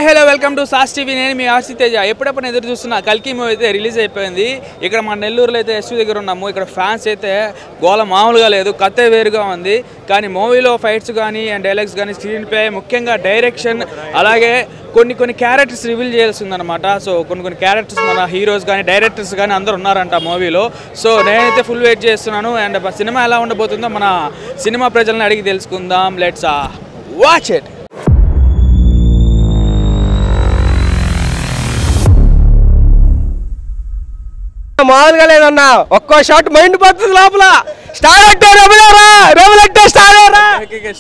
Hello welcome to sauce TV. నేను మీ RC Teja. ఎప్పుడప్పుడు ఎదురు చూస్తున్నా కల్కి మూవీ అయితే రిలీజ్ అయిపోయింది. ఇక్కడ మన నెల్లూరులో అయితే ఎస్యూ దగ్గర ఉన్నాము. ఇక్కడ ఫ్యాన్స్ అయితే గోల మామూలుగా లేదు, కథ వేరుగా ఉంది. కానీ మూవీలో ఫైట్స్ కానీ అండ్ డైలాగ్స్ కానీ, స్క్రీన్ ప్లే, ముఖ్యంగా డైరెక్షన్, అలాగే కొన్ని క్యారెక్టర్స్ రివీల్ చేయాల్సి ఉందన్నమాట. సో కొన్ని క్యారెక్టర్స్ మన హీరోస్ కానీ డైరెక్టర్స్ కానీ అందరూ ఉన్నారంట మూవీలో. సో నేనైతే ఫుల్ వెయిట్ చేస్తున్నాను. అండ్ సినిమా ఎలా ఉండబోతుందో మన సినిమా ప్రజలను అడిగి తెలుసుకుందాం. Let's watch it. మామూలుగా లేదన్నా, ఒక్కో షాట్ మైండ్ పడుతుంది లోపల. స్టార్ అంటే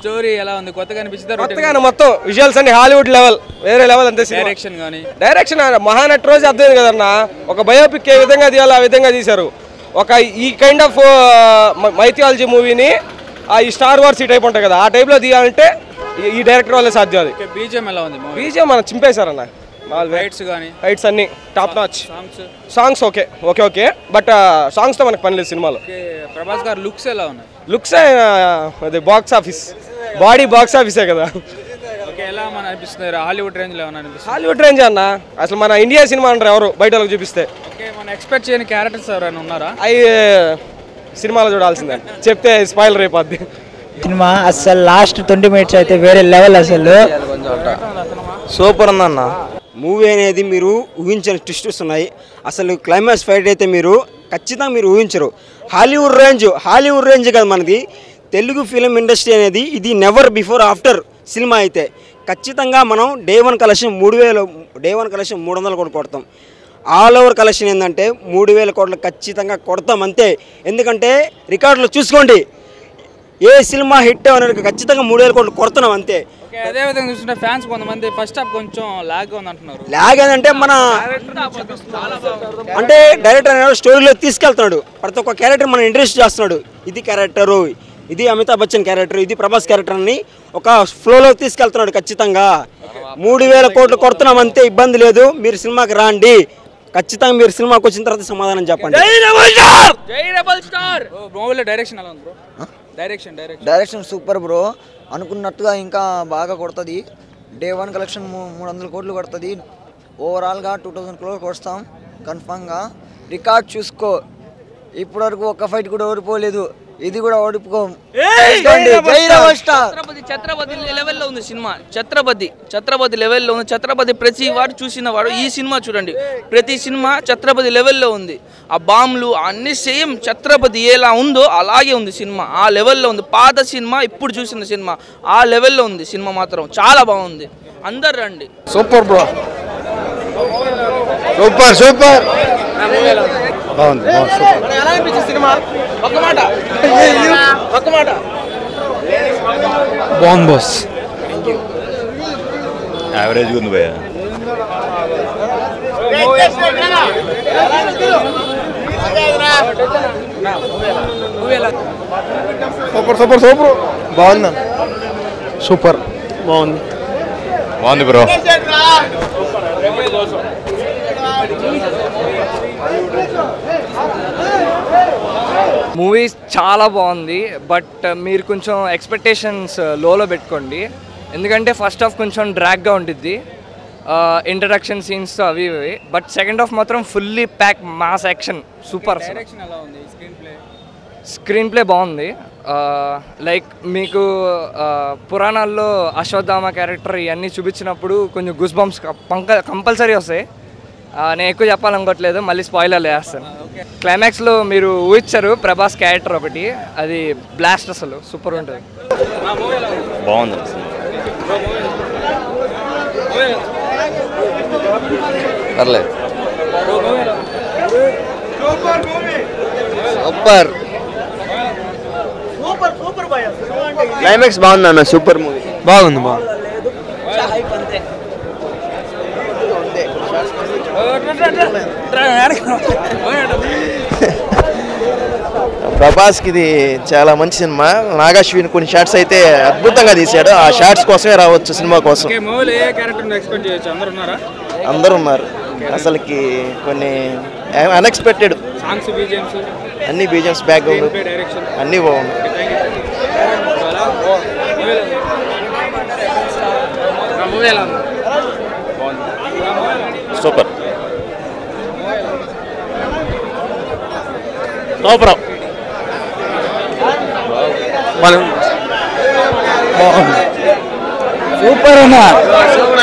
స్టోరీ ఎలా ఉంది? కొత్తగా అనిపించింది? కొత్తగానే మొత్తం విజువల్స్ అన్ని హాలీవుడ్ లెవెల్, వేరే లెవెల్ అంతే. డైరెక్షన్ కానీ డైరెక్షన్ మహానటి రోజు అర్థమైంది కదన్నా. ఒక బయోపిక్ ఏ విధంగా తీయాలో ఆ విధంగా తీశారు. ఒక ఈ కైండ్ ఆఫ్ మైథియాలజీ మూవీని ఈ స్టార్ వార్స్ ఈ టైప్ ఉంటాయి కదా, ఆ టైప్లో తీయాలంటే ఈ డైరెక్టర్ వల్లే సాధ్యం. అది బీజిఎం ఎలా ఉంది? బీజిఎం మనం చింపేశారన్న. ఫైట్స్ అన్ని top notch. Songs okay but songs తో మనకు పని లేదు సినిమాలో. ప్రభాస్ గారు లుక్స్ ఎలా ఉన్నాయి? లుక్స్ అది బాక్స్ ఆఫీస్, బాడీ బాక్స్ ఆఫీసే కదా. ఎలా మన అనిపిస్తుంది? హాలీవుడ్ రేంజ్ లో అనిపిస్తుంది? హాలీవుడ్ రేంజ్ అన్న, అసలు మన ఇండియా సినిమా అంటారు ఎవరు బయట వాళ్ళకి చూపిస్తే. మనం ఎక్స్పెక్ట్ చేయని క్యారెక్టర్స్ ఎవరైనా ఉన్నారా? అవి సినిమాలో చూడాల్సిందే, చెప్తే స్పాయిలర్ అయిపోద్ది. సినిమా అసలు లాస్ట్ 20 minutes అయితే వేరే లెవెల్. అసలు సూపర్ ఉందన్న మూవీ అనేది. మీరు ఊహించని ట్విస్టర్స్ ఉన్నాయి. అసలు క్లైమాక్స్ ఫైట్ అయితే మీరు ఖచ్చితంగా మీరు ఊహించరు. హాలీవుడ్ రేంజ్ కదా మనది. తెలుగు ఫిలిం ఇండస్ట్రీ అనేది ఇది నెవర్ బిఫోర్ ఆఫ్టర్ సినిమా అయితే ఖచ్చితంగా మనం డే వన్ కలెక్షన్ 300 కోట్లు కొడతాం. ఆల్ ఓవర్ కలెక్షన్ ఏంటంటే 3000 కోట్లు ఖచ్చితంగా కొడతాం అంతే. ఎందుకంటే రికార్డులో చూసుకోండి, ఏ సినిమా హిట్ అనేది ఖచ్చితంగా 3000 కోట్లు కొడుతున్నాం అంతే. అదే విధంగా చూస్తుంటే ఫ్యాన్స్ కొంతమంది ఫస్ట్ హాఫ్ కొంచెం లాగ్ ఉంది అంటున్నారు. లాగ్ అంటే మన అంటే డైరెక్టర్ అనేది స్టోరీలో తీసుకెళ్తున్నాడు. ప్రతి ఒక్క క్యారెక్టర్ మనం ఇంట్రెస్ట్ చేస్తున్నాడు. ఇది క్యారెక్టరు, ఇది అమితాబ్ బచ్చన్ క్యారెక్టర్, ఇది ప్రభాస్ క్యారెక్టర్ అని ఒక ఫ్లోలో తీసుకెళ్తున్నాడు. ఖచ్చితంగా 3000 కోట్లు కొడుతున్నాం అంతే, ఇబ్బంది లేదు. మీరు సినిమాకి రాండి, ఖచ్చితంగా మీరు సినిమాకి వచ్చిన తర్వాత సమాధానం చెప్పండి. డైరెక్షన్ ఎలా ఉంది బ్రో? Direction super bro. అనుకున్నట్టుగా ఇంకా బాగా కొడుతుంది. డే వన్ కలెక్షన్ 300 కోట్లు కొడుతుంది. ఓవరాల్గా 2000 crores కొడతాం కన్ఫామ్గా. రికార్డ్ చూసుకో, ఇప్పటివరకు ఒక్క ఫైట్ కూడా ఓడిపోలేదు, ఇది కూడా ఓడిపోం. ఛత్రపతి లెవెల్లో ఉంది సినిమా. ఛత్రపతి లెవెల్లో ఉంది. ఛత్రపతి ప్రతి వాడు చూసిన వాడు ఈ సినిమా చూడండి. ప్రతి సినిమా ఛత్రపతి లెవెల్లో ఉంది. ఆ బాంబులు అన్ని సేమ్ ఛత్రపతి ఎలా ఉందో అలాగే ఉంది సినిమా. ఆ లెవెల్లో ఉంది. పాత సినిమా, ఇప్పుడు చూసిన సినిమా ఆ లెవెల్లో ఉంది. సినిమా మాత్రం చాలా బాగుంది. అందరు రండి. సూపర్ బ్రో, సూపర్ బాగుంది. ఎలా అనిపించింది సినిమా? ఒక్క మాట. బాగుంది బాస్. యావరేజ్ ఉంది భయ్యా. సూపర్ బాగుంది. సూపర్ బాగుంది బ్రో. మూవీ చాలా బాగుంది. బట్ మీరు కొంచెం ఎక్స్పెక్టేషన్స్ లోలో పెట్టుకోండి. ఎందుకంటే ఫస్ట్ హాఫ్ కొంచెం డ్రాగ్గా ఉంటుంది, ఇంట్రడక్షన్ సీన్స్ అవి ఇవి. బట్ సెకండ్ హాఫ్ మాత్రం fully pack mass action. Super. Screen play బాగుంది. లైక్ మీకు పురాణాల్లో అశ్వత్థామ క్యారెక్టర్ ఇవన్నీ చూపించినప్పుడు కొంచెం గూస్ బంప్స్ కంపల్సరీ వస్తాయి. నేను ఎక్కువ చెప్పాలనుకోవట్లేదు, మళ్ళీ స్పాయిలర్ వేస్తాను. క్లైమాక్స్లో మీరు ఊహించారు ప్రభాస్ క్యారెక్టర్ ఒకటి, అది బ్లాస్ట్. అసలు సూపర్ ఉంటుంది. బాగుంది. పర్లేదు. సూపర్ క్లైమాక్స్ బాగుంది అన్న. Super movie. బాగుంది. ప్రభాస్కి ఇది చాలా మంచి సినిమా. నాగాశ్విన్ కొన్ని షాట్స్ అయితే అద్భుతంగా తీశాడు. ఆ షాట్స్ కోసమే రావచ్చు సినిమా కోసం. అందరూ ఉన్నారు. అసలుకి కొన్ని అన్ఎక్స్పెక్టెడ్ అన్ని బీజిఎమ్స్, బ్యాక్గ్రౌండ్ అన్నీ బాగున్నాయి. సూపర్ మనం సూపర్ అన్నా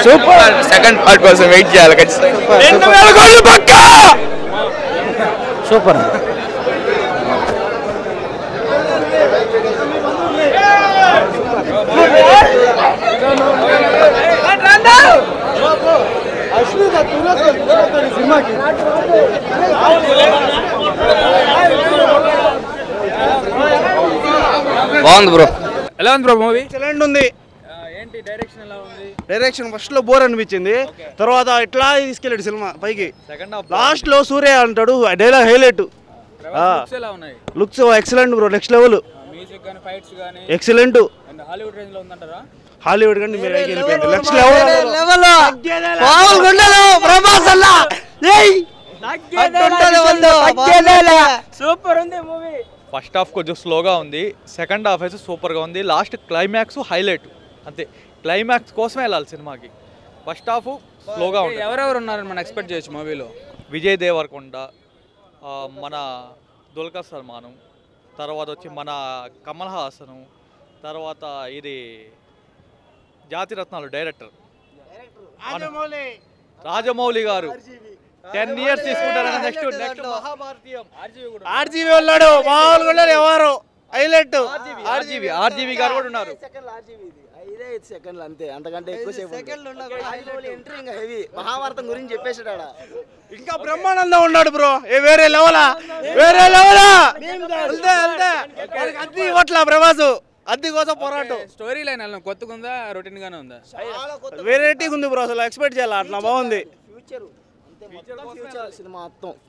సూపర్. సెకండ్ పార్ట్ కోసం వెయిట్ చేయాలి ఖచ్చితంగా. సూపర్. బాగుంది బ్రో. ఎలా ఉంది బ్రో మూవీ? ఎక్సలెంట్ ఉంది. ఏంటి డైరెక్షన్ ఎలా ఉంది? డైరెక్షన్ ఫస్ట్ లో బోర్ అనిపించింది, తర్వాత ఇట్లా తీసుకెళ్ళాడు సినిమా పైకి. సెకండ్ హాఫ్ లాస్ట్ లో సూర్య అంటాడు డైలాగ్ హైలైట్. ఎలా ఉన్నాయి? Looks excellent bro, next level. Music గాని ఫైట్స్ గాని ఎక్సలెంట్. అండ్ హాలీవుడ్ రేంజ్ లో ఉందంటారా? హాలీవుడ్ కంటే మీరు నెక్స్ట్ లెవెల్. సూపర్ ఉంది మూవీ. ఫస్ట్ హాఫ్ కొంచెం స్లోగా ఉంది, సెకండ్ హాఫ్ అయితే సూపర్గా ఉంది. లాస్ట్ క్లైమాక్స్ హైలైట్ అంతే. క్లైమాక్స్ కోసమే వెళ్ళాలి సినిమాకి. ఫస్ట్ హాఫ్ స్లోగా ఉంది. ఎవరెవరు ఉన్నారని మనం ఎక్స్పెక్ట్ చేయొచ్చు మూవీలో? విజయ్ దేవరకొండ, మన దుల్కర్ సల్మాను, తర్వాత వచ్చి మన కమల్ హాసను, తర్వాత ఇది జాతిరత్నాలు డైరెక్టర్ రాజమౌళి గారు 10 years తీసుకుంటారు. నెక్స్ట్ మహాభారతీయం ఆర్జీవి ఉన్నాడు, మామూలుగా ఎవరు హైలైట్. ఆర్జీవి గారు కూడా ఉన్నారు. సెకండ్లు అంతే, అంతకంటే ఎక్కువ హెవీ మహాభారతం గురించి చెప్పేసాడు. ఇంకా బ్రహ్మానందం ఉన్నాడు బ్రో, వేరే లెవెలా, వేరే లెవెలా. అద్దె ఇవ్వట్లా ప్రభాసు, అద్దె కోసం పోరాటం. స్టోరీ లైన్ కొత్తగా ఉందా, రొటీన్ గానే ఉందా? వెరైటీగా ఉంది బ్రో, అసలు ఎక్స్పెక్ట్ చేయాలి అట్లా. బాగుంది ఫ్యూచర్ సినిమా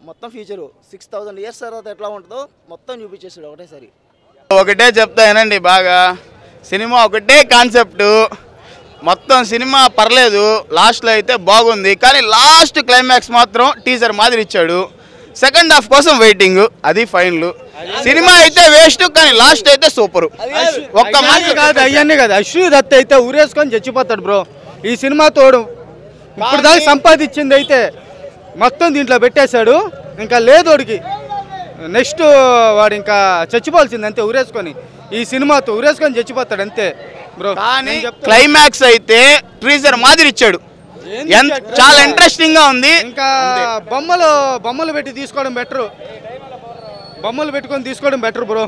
మొత్తం ఫ్యూచర్ 6000 years తర్వాత ఎట్లా ఉంటుందో మొత్తం చూపించేసాడు ఒకటేసారి. ఒకటే చెప్తా వినండి బాగా, సినిమా ఒకటే కాన్సెప్ట్, మొత్తం సినిమా పర్లేదు, లాస్ట్లో అయితే బాగుంది. కానీ లాస్ట్ క్లైమాక్స్ మాత్రం టీజర్ మాదిరి ఇచ్చాడు. సెకండ్ హాఫ్ కోసం వెయిటింగ్, అది ఫైనల్. సినిమా అయితే వేస్ట్, కానీ లాస్ట్ అయితే సూపర్. ఒక్క మంచి కాదు అయ్యన్నీ కాదు, అశ్విని దత్ అయితే ఊరేసుకొని చచ్చిపోతాడు బ్రో. ఈ సినిమా తోడు ఇప్పుడు దాకా సంపాదించింది అయితే మొత్తం దీంట్లో పెట్టేశాడు. ఇంకా లేదోడికి నెక్స్ట్ వాడు ఇంకా చచ్చిపోవాల్సింది అంతే, ఊరేసుకొని. ఈ సినిమాతో ఊరేసుకొని చచ్చిపోతాడు అంతే బ్రో. కానీ క్లైమాక్స్ అయితే ట్రీజర్ మాదిరి ఇచ్చాడు, చాలా ఇంట్రెస్టింగ్ గా ఉంది. ఇంకా బొమ్మలు పెట్టి తీసుకోవడం బెటర్, బొమ్మలు పెట్టుకొని తీసుకోవడం బెటర్ బ్రో.